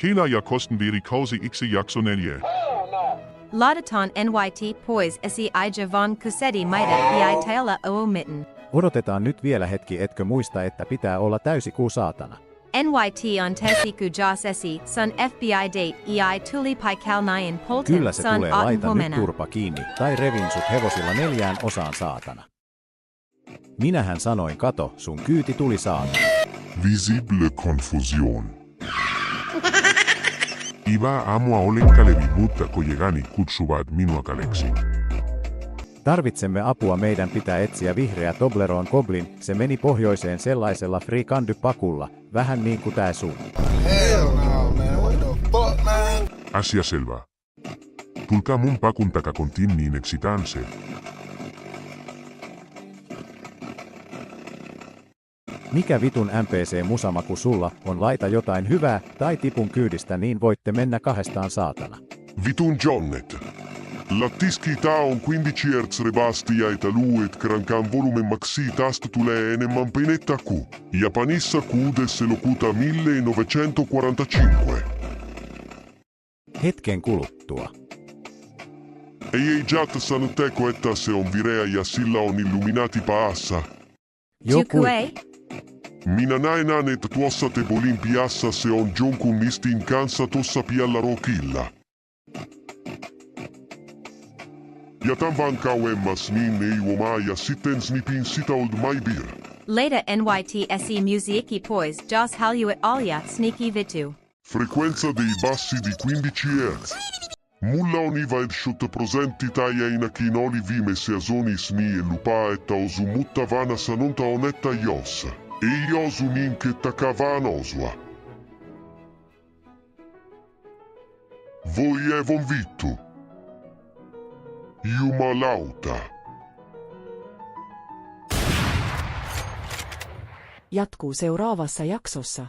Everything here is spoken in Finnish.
Kela ja Kostenvieri kausi iksi jakso 4. Laudataan NYT pois esi Javan kusedi maida ei tailla mitten. Odotetaan nyt vielä hetki, etkö muista, että pitää olla täysikuu saatana. NYT on tesiku jas esi sun FBI date ei tuli paikal nain polten Kyllä se sun tulee, otten laita nyt huomenna. turpa kiinni, tai revin sut hevosilla 4 osaan saatana. Minähän sanoin, kato, sun kyyti tuli saatana. Visible confusion. Iva aamua olen Kalevi, mutta kojegani kutsuvat minua Kaleksi. Tarvitsemme apua, meidän pitää etsiä vihreä Toblerone Goblin, se meni pohjoiseen sellaisella frikandy-pakulla, vähän niin kuin tää sun. Hell no, man. What the fuck, man? Asia selvä. Tulkaa mun pakun takakontiin niin etsitään se. Mikä vitun NPC-musamaku sulla on, laita jotain hyvää, tai tipun kyydistä, niin voitte mennä 2 saatana. Vitun Jonnet. Lattiski tää on 15 Hz rebastia luet krankan volumemmaksi tästä tulee enemmän penettaku. Japanissa 6. elokuuta 1945. Hetken kuluttua. Ei Jatta sanotteko, että se on vireä ja sillä on Illuminati päässä. Joku ei? Minä näin, että tuossa Tebolin piassa se on jonkun mistin kanssa tuossa piellä rokilla. Jätän vaan kauemmas niin ei omaa ja sitten snipin sitä old my beer. Leida NYT esi musiikki pois jos haluat alja sneaky vitu. Frequenza dei bassi di 15 Hz. Mulla on vaid 100% tai ainakin oli viime sezonissa niin lupaa, että osu, mutta vanha sanonta on, että jos ei osu niin kettäkää vaan osua. Voi evon vittu. Jumalauta. Jatkuu seuraavassa jaksossa.